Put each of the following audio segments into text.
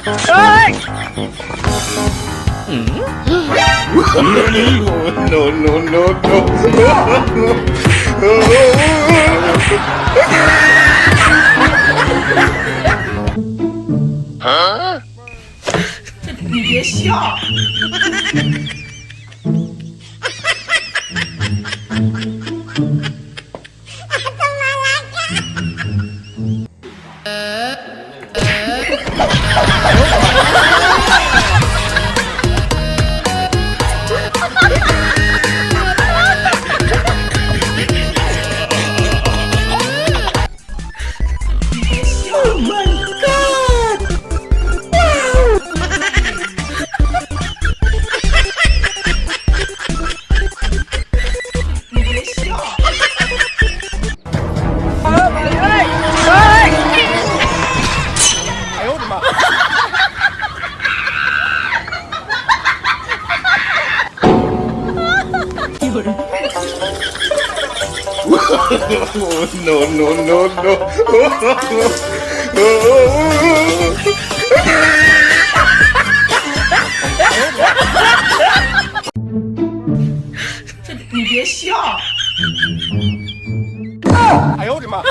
เฮ้ย no, no, no, no. 你别笑。no, no, no, no. 你别笑。哎呦我的妈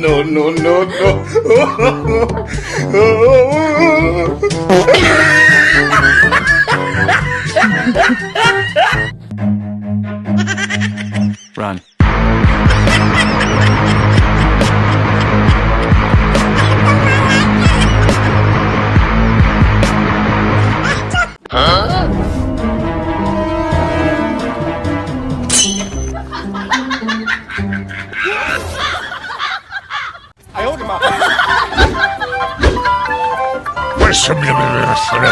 ！No, no, no, no. Run. Huh? 哎呦我的妈为什么死了？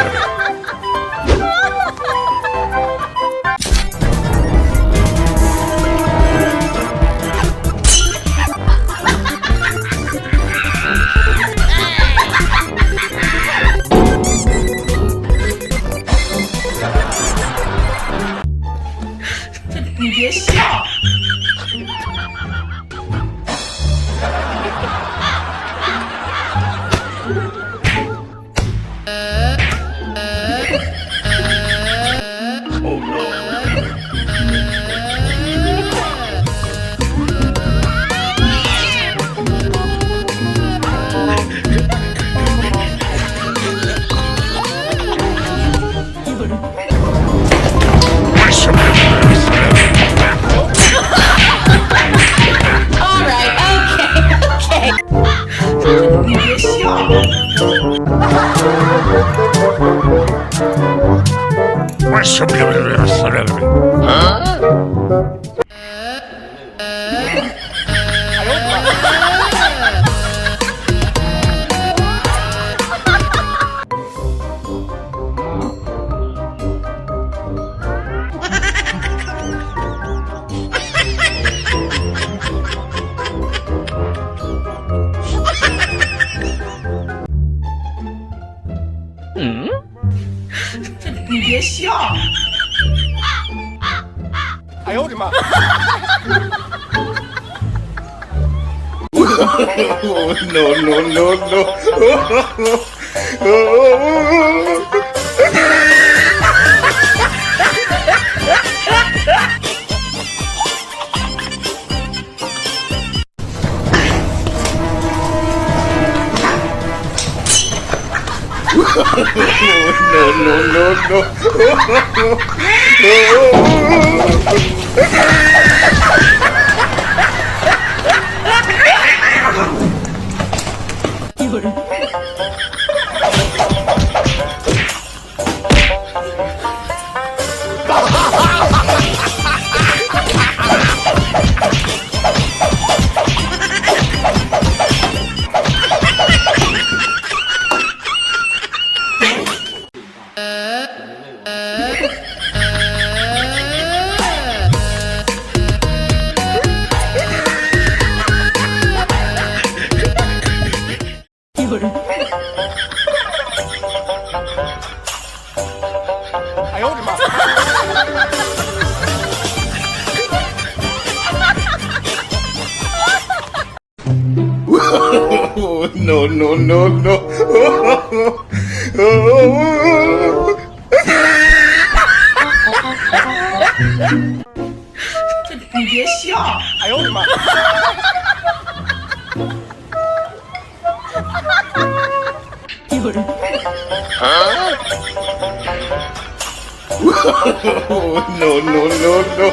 你别笑。你别笑。为什么死了？啊？你别笑。哎呦我的妈！No, no, no, no. ，no, no, no, no. 哎呦我的妈 no, no, no, no. 你别笑，哎呦我的妈！ no, no, no, no.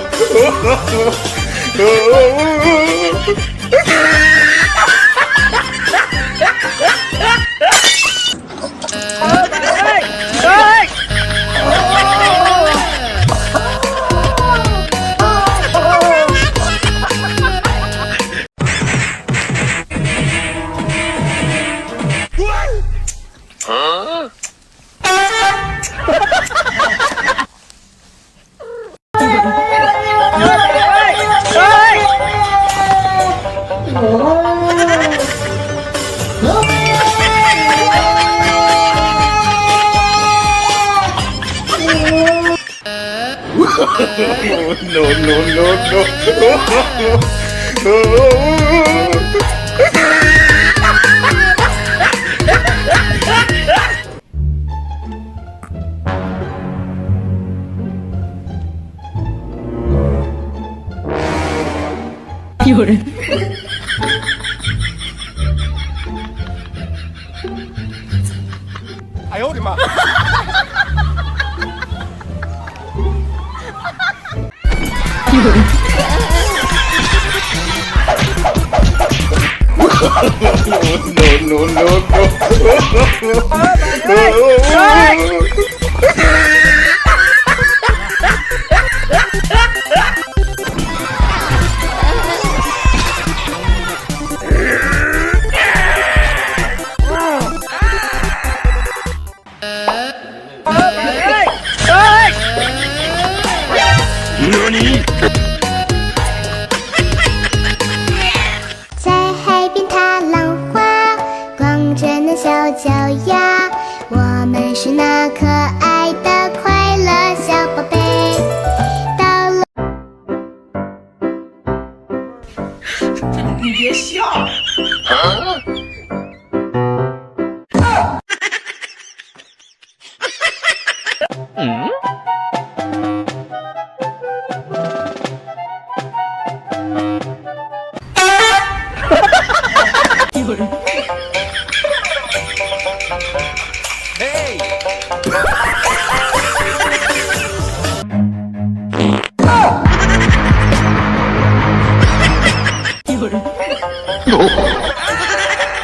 no, no, no, no. 有人。哎呦我的妈！ no, no, no, no. 在海边踏浪花，光着那小脚丫，我们是那可爱的快乐小宝贝。到了，你别笑。有人。 嘿！ 有人。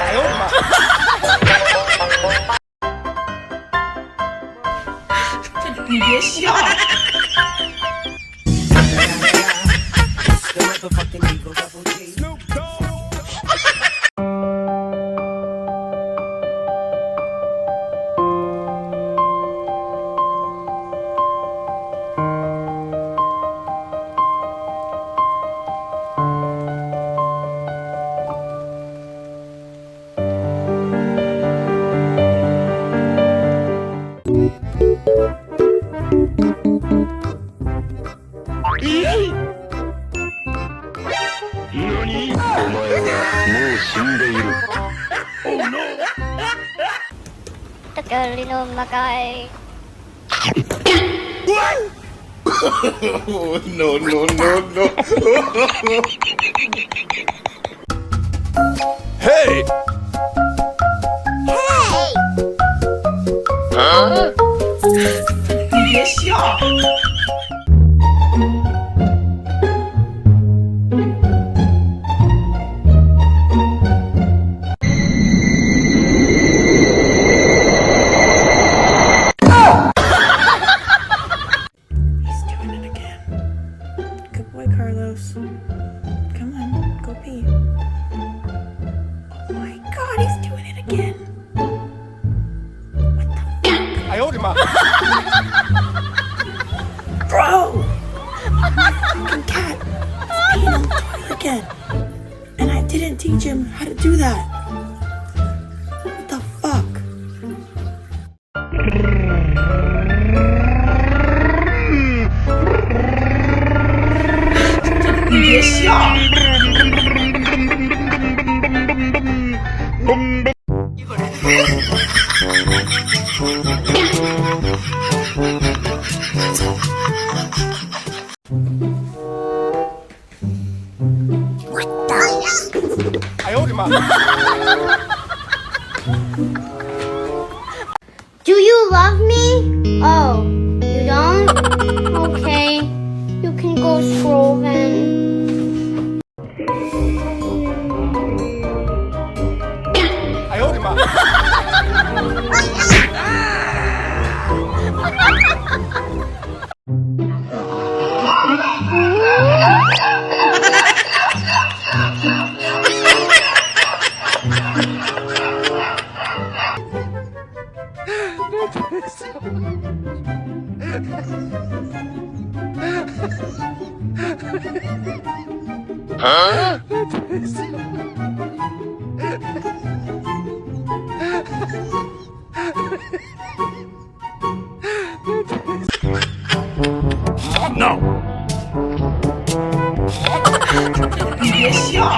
哎呦我的妈！ 你别笑。 Tagalino Makai. no, no, no, no. Hey! Hey! 你别笑。 Carlos. Come on, go pee. Oh my god, he's doing it again. What the fuck? 哎呦我的妈！ Bro! My fucking cat is peeing on the toilet again. And I didn't teach him how to do that. What the fuck? 你别笑。哎呦我的妈！ Do you love me? Oh, you don't? Okay, you can go scroll then. 哎呦我的妈！ No. 你别笑。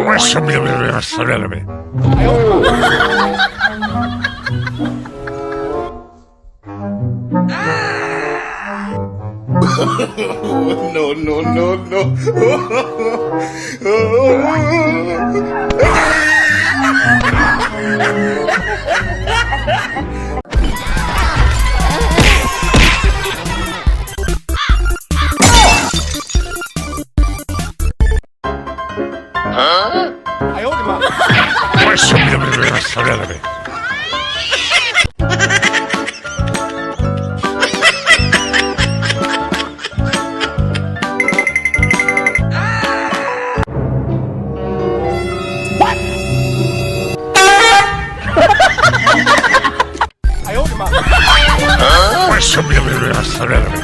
为什么要死人了没？哎呦我的妈！ No, no, no, no. 哎呦我的妈！ 为什么要死人了没？ 哎呦我的妈！ 为什么要死人了没？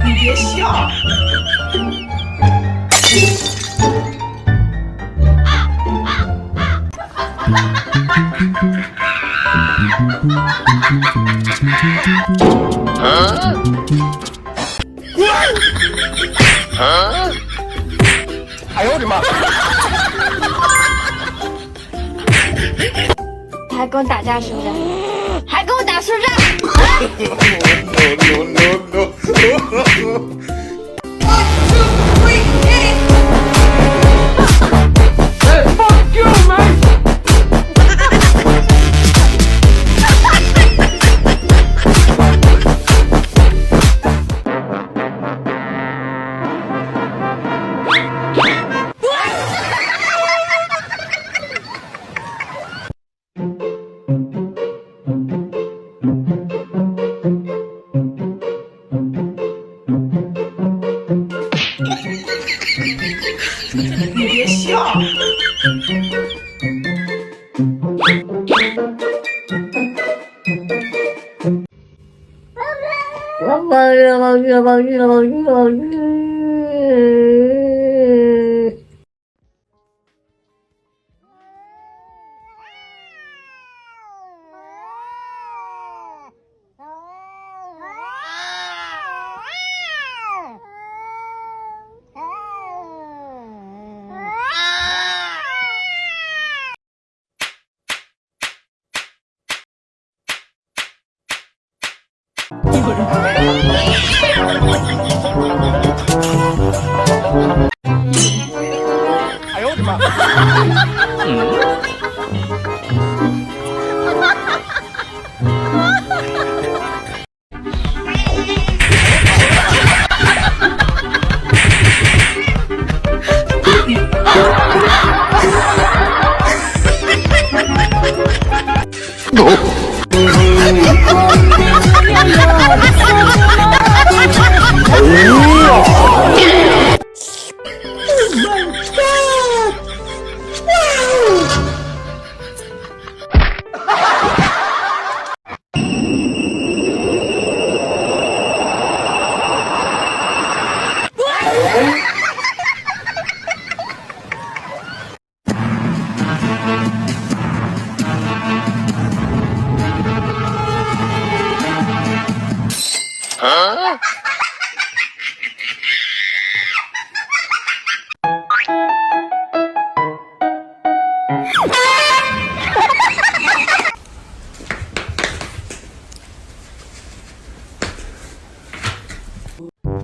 你别笑。哎呦我的妈！ 还跟我打架是不是？还跟我打是不是？ No, no, no, no. 哎呦我的妈！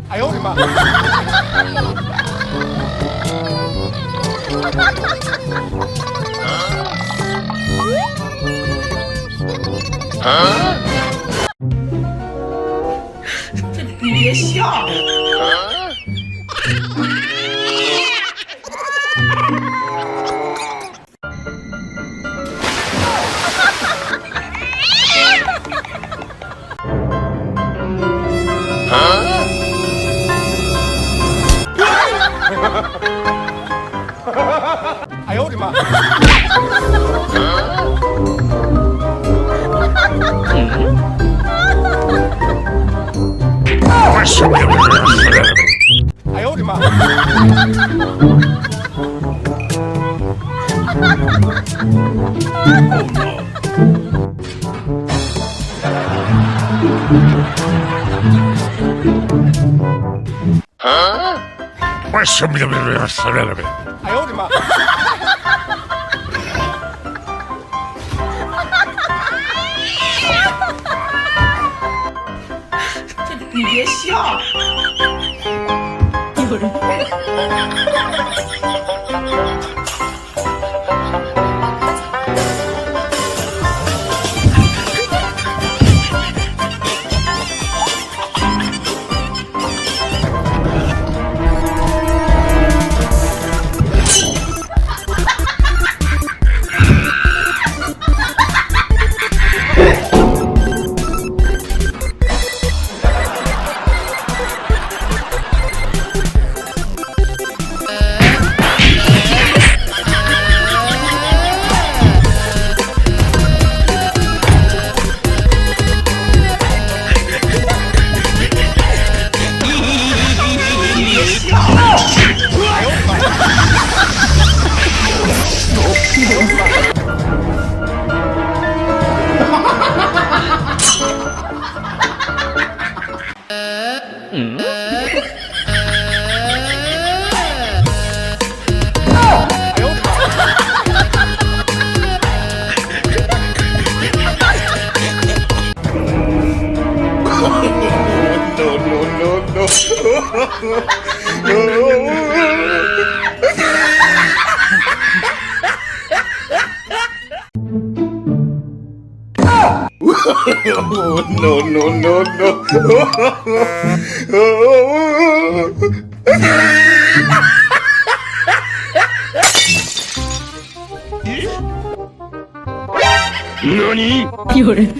哎呦我的妈！你别笑。哎呦我的妈！哎呦我的妈！为什么哎呦我的妈！你别笑。no, no, no, no. NANI?有人。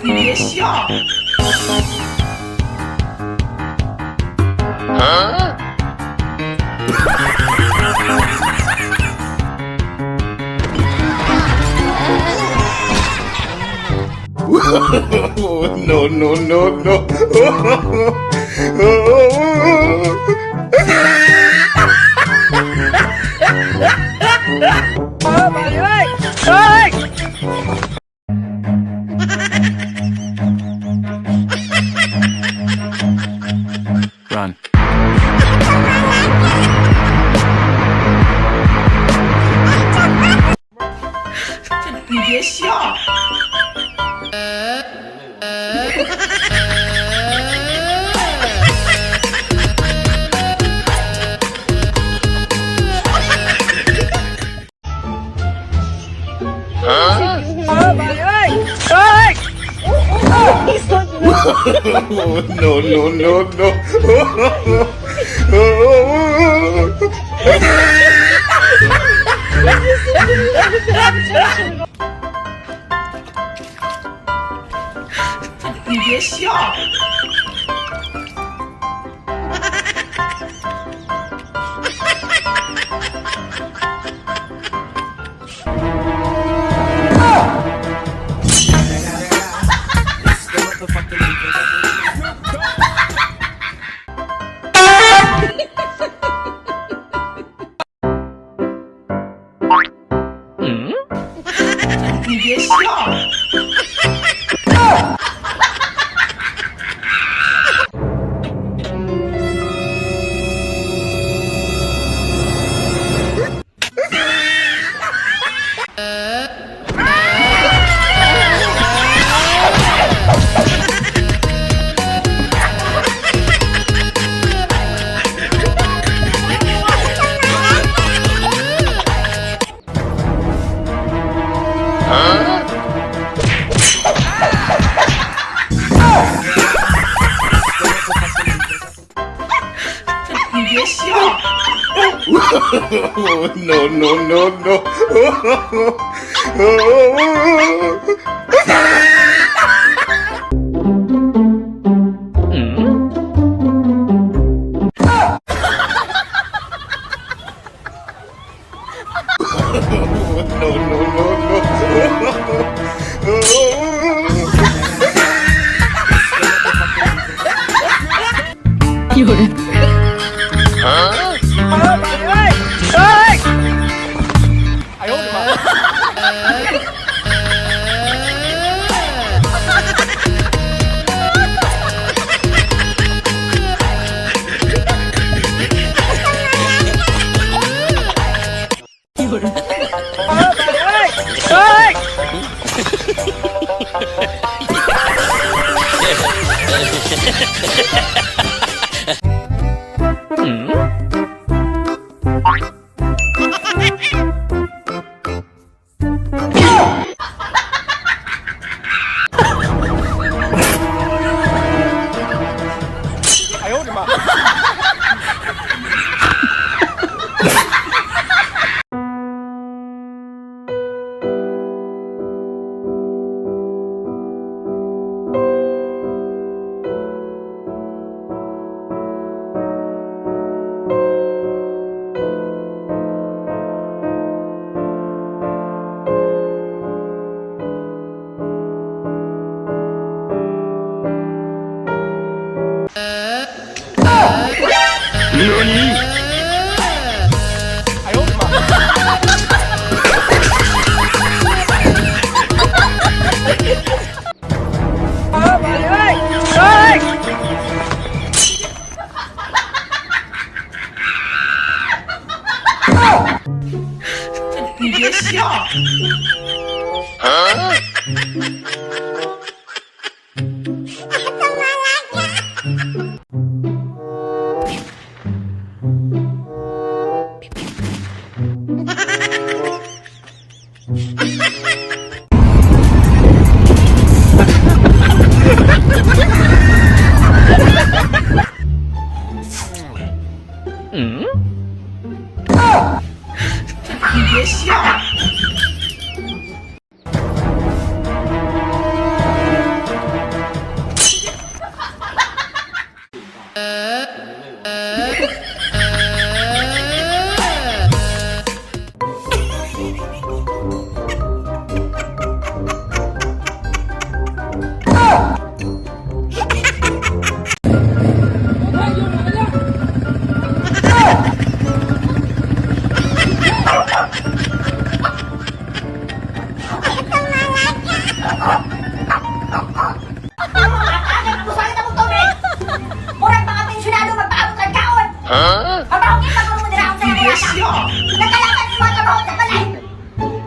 你别笑。啊 No, no, no, no. Run. 你别笑。No, no, no, no. 你别笑。你别笑。你别笑。No, no, no, no. 有人。哎呦我的妈！有人。哎呦我的妈！哎呦我的妈！你别笑。你别笑。 준비됐어. Nagkalaban mo sa road sa balay!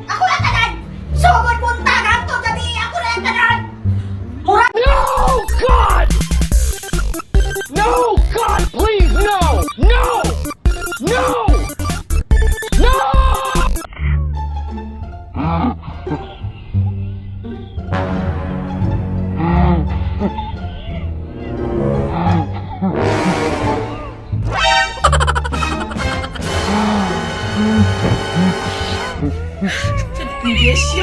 Ako na tanan! Sugod punta na to gabi! Ako na tanan! Murag! No, God! No, God, please, no! No! No! No!你别笑。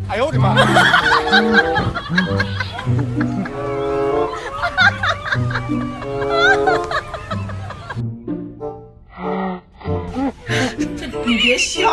哎呦我的妈！ 哎呦我的妈！ 你别笑。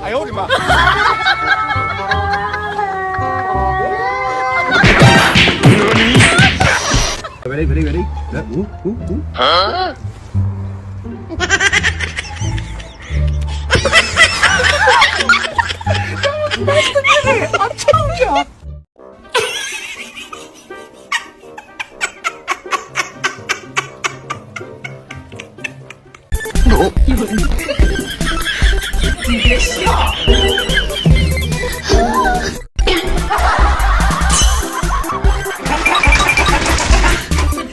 哎呦我的妈！ 你别笑。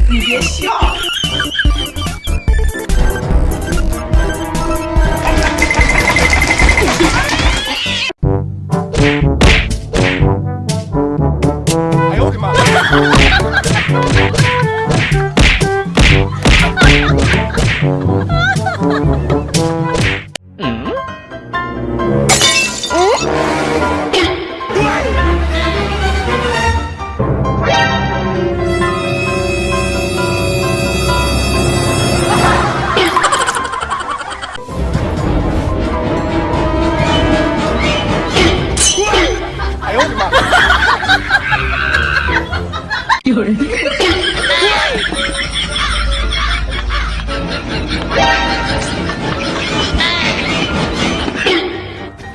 你别笑。 哎呦我的妈！ 哎呦我的妈！ 有人。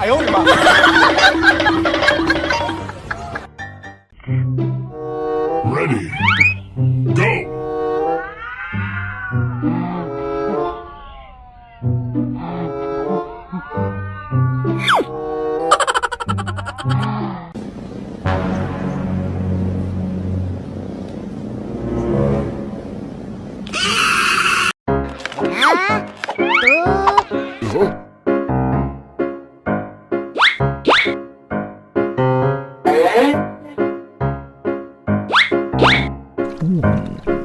哎呦我的妈！ Ready, go! Ooh.